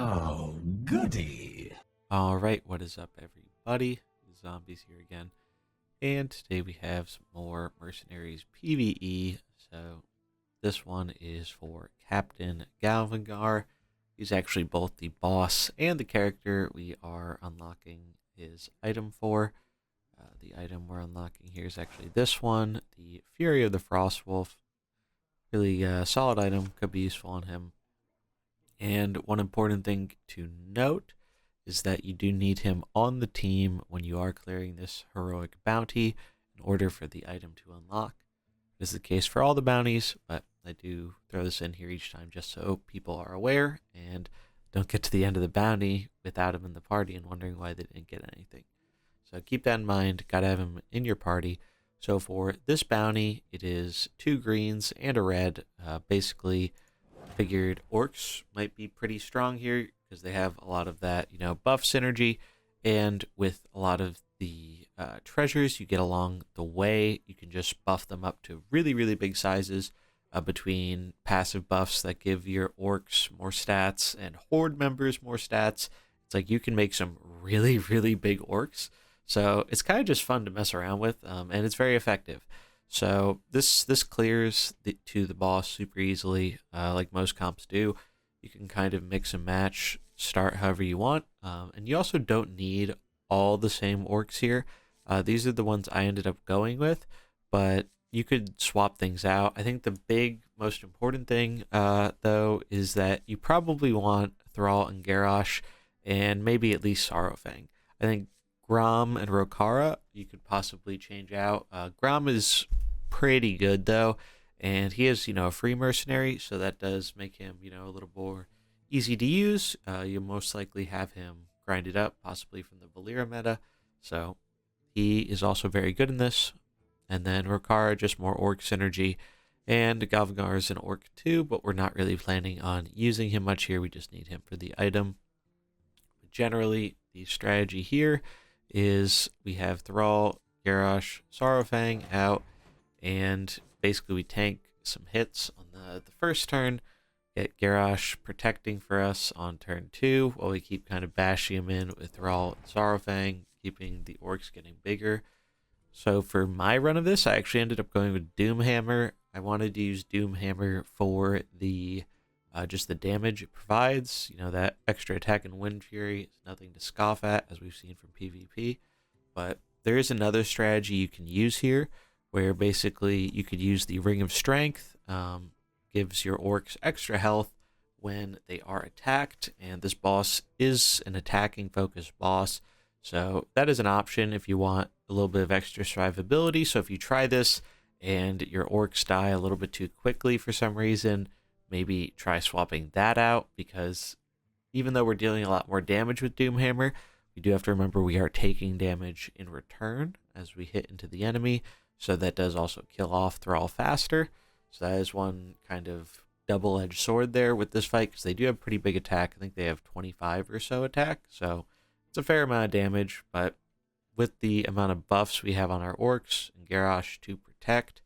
Oh, goody. Alright, what is up everybody? Zombies here again. And today we have some more Mercenaries PvE. So this one is for Captain Galvangar. He's actually both the boss and the character we are unlocking his item for. The item we're unlocking here is actually this one, the Fury of the Frostwolf. Really solid item, could be useful on him. And one important thing to note is that you do need him on the team when you are clearing this heroic bounty in order for the item to unlock. This is the case for all the bounties, but I do throw this in here each time just so people are aware and don't get to the end of the bounty without him in the party and wondering why they didn't get anything. So keep that in mind, gotta have him in your party. So for this bounty, it is 2 greens and a red. Basically, figured orcs might be pretty strong here because they have a lot of that, buff synergy, and with a lot of the treasures you get along the way, you can just buff them up to really, really big sizes between passive buffs that give your orcs more stats and horde members more stats. It's like you can make some really, really big orcs. So it's kind of just fun to mess around with, and it's very effective. So this clears to the boss super easily, like most comps do. You can kind of mix and match, start however you want, and you also don't need all the same orcs here. These are the ones I ended up going with, but you could swap things out. I think the big, most important thing, though, is that you probably want Thrall and Garrosh, and maybe at least Sorrowfang. I think Grom and Rokara you could possibly change out. Grom is pretty good though, and he is a free mercenary, so that does make him a little more easy to use. You'll most likely have him grinded up, possibly from the Valera meta, so he is also very good in this. And then Rokara, just more orc synergy, and Galvangar is an orc too, but we're not really planning on using him much here. We just need him for the item. But generally, the strategy here is we have Thrall, Garrosh, Sorrowfang out, and basically we tank some hits on the first turn, get Garrosh protecting for us on turn 2 while we keep kind of bashing him in with Thrall and Sorrowfang, keeping the orcs getting bigger. So for my run of this, I actually ended up going with Doomhammer. I wanted to use Doomhammer for the just the damage it provides. That extra attack and wind fury is nothing to scoff at, as we've seen from PvP. But there is another strategy you can use here, where basically you could use the Ring of Strength. Gives your orcs extra health when they are attacked, and this boss is an attacking focused boss. So that is an option if you want a little bit of extra survivability. So if you try this and your orcs die a little bit too quickly for some reason, maybe try swapping that out, because even though we're dealing a lot more damage with Doomhammer, we do have to remember we are taking damage in return as we hit into the enemy, so that does also kill off Thrall faster. So that is one kind of double-edged sword there with this fight, because they do have pretty big attack. I think they have 25 or so attack, so it's a fair amount of damage, but with the amount of buffs we have on our orcs and Garrosh to protect,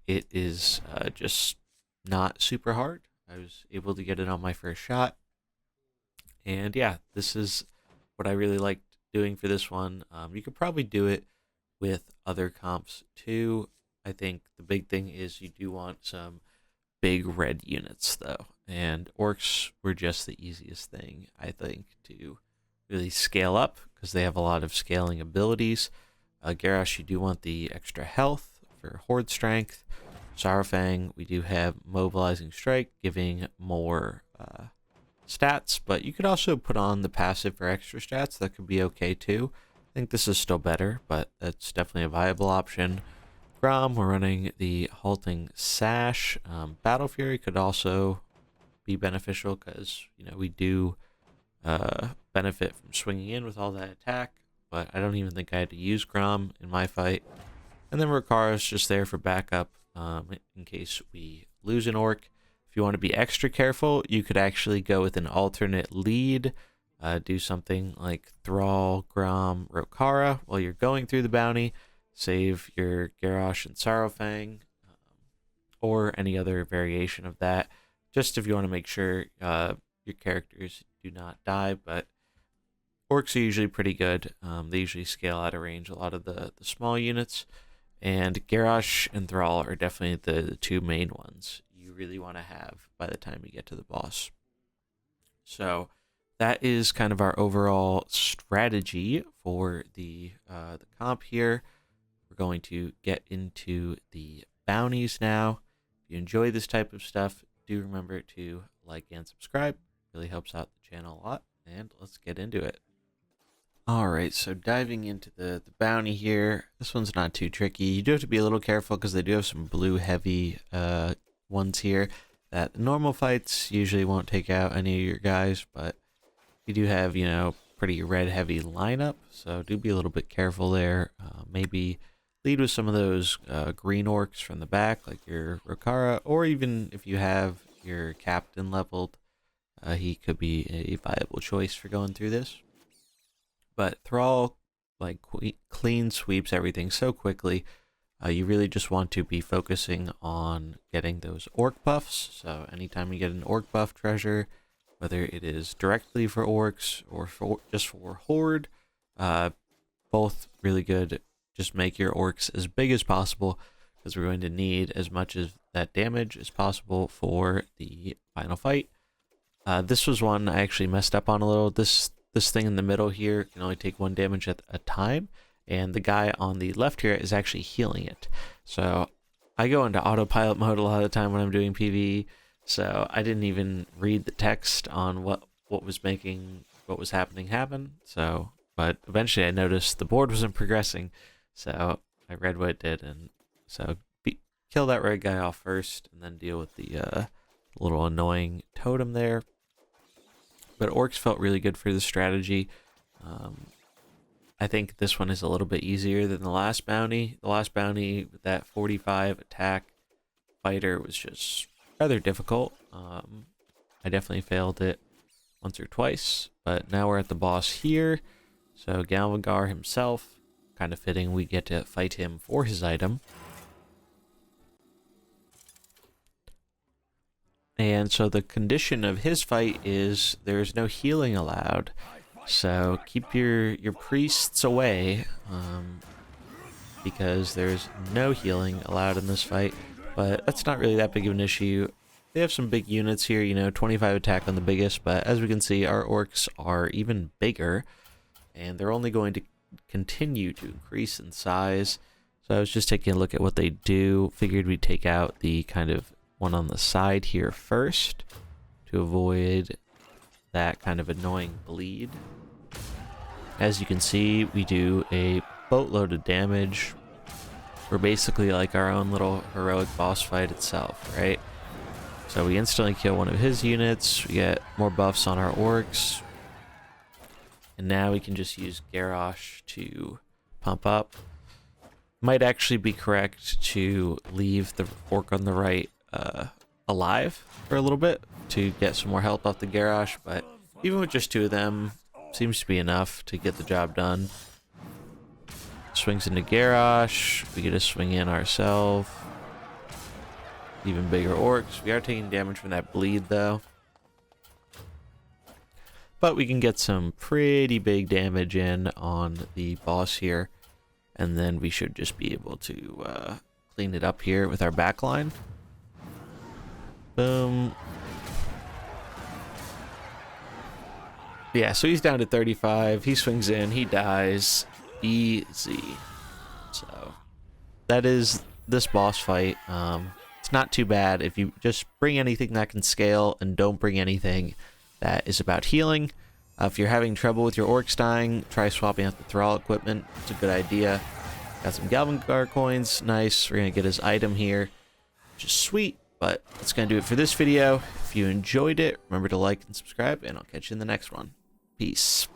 it is just not super hard. I was able to get it on my first shot. And yeah, this is what I really liked doing for this one. You could probably do it with other comps too. I think the big thing is you do want some big red units though. And orcs were just the easiest thing, I think, to really scale up, because they have a lot of scaling abilities. Garrosh, you do want the extra health for horde strength. Sorrowfang, we do have mobilizing strike, giving more stats, but you could also put on the passive for extra stats. That could be okay too. I think this is still better, but that's definitely a viable option. Grom, we're running the halting sash. Battle Fury could also be beneficial, because we do benefit from swinging in with all that attack, but I don't even think I had to use Grom in my fight. And then Rokara is just there for backup in case we lose an orc. If you want to be extra careful, you could actually go with an alternate lead. Do something like Thrall, Grom, Rokara while you're going through the bounty. Save your Garrosh and Sorrowfang, or any other variation of that, just if you want to make sure your characters do not die, but orcs are usually pretty good. They usually scale out of range a lot of the small units, and Garrosh and Thrall are definitely the two main ones you really want to have by the time you get to the boss. So that is kind of our overall strategy for the comp here. We're going to get into the bounties now. If you enjoy this type of stuff, do remember to like and subscribe. It really helps out the channel a lot, and let's get into it. Alright, so diving into the bounty here, this one's not too tricky. You do have to be a little careful because they do have some blue heavy ones here that normal fights usually won't take out any of your guys, but you do have, you know, pretty red heavy lineup, so do be a little bit careful there. Maybe lead with some of those green orcs from the back, like your Rokara, or even if you have your captain leveled, he could be a viable choice for going through this. But Thrall, like, clean sweeps everything so quickly. You really just want to be focusing on getting those orc buffs. So anytime you get an orc buff treasure, whether it is directly for orcs or just for horde, both really good. Just make your orcs as big as possible, because we're going to need as much of that damage as possible for the final fight. This was one I actually messed up on a little. This thing in the middle here can only take 1 damage at a time, and the guy on the left here is actually healing it. So I go into autopilot mode a lot of the time when I'm doing PvE, so I didn't even read the text on what was making what was happening happen. So, but eventually I noticed the board wasn't progressing, so I read what it did, and so kill that red guy off first, and then deal with the little annoying totem there. But orcs felt really good for the strategy. I think this one is a little bit easier than the last bounty. The last bounty with that 45 attack fighter was just rather difficult. I definitely failed it once or twice, but now we're at the boss here. So Galvangar himself, kind of fitting we get to fight him for his item. And so the condition of his fight is there's no healing allowed. So keep your priests away, because there's no healing allowed in this fight. But that's not really that big of an issue. They have some big units here, you know, 25 attack on the biggest, but as we can see, our orcs are even bigger, and they're only going to continue to increase in size. So I was just taking a look at what they do. Figured we'd take out the kind of one on the side here first to avoid that kind of annoying bleed. As you can see, we do a boatload of damage. We're basically like our own little heroic boss fight itself, right? So we instantly kill one of his units, we get more buffs on our orcs, and now we can just use Garrosh to pump up. Might actually be correct to leave the orc on the right alive for a little bit to get some more health off the Garrosh, but even with just 2 of them, seems to be enough to get the job done. Swings into Garrosh, we get to swing in ourselves. Even bigger orcs. We are taking damage from that bleed though, but we can get some pretty big damage in on the boss here, and then we should just be able to clean it up here with our backline. Boom. Yeah, so he's down to 35. He swings in, he dies. Easy. So that is this boss fight. It's not too bad if you just bring anything that can scale and don't bring anything that is about healing. If you're having trouble with your orcs dying, try swapping out the Thrall equipment. It's a good idea. Got some Galvangar coins. Nice. We're going to get his item here, which is sweet. But that's going to do it for this video. If you enjoyed it, remember to like and subscribe, and I'll catch you in the next one. Peace.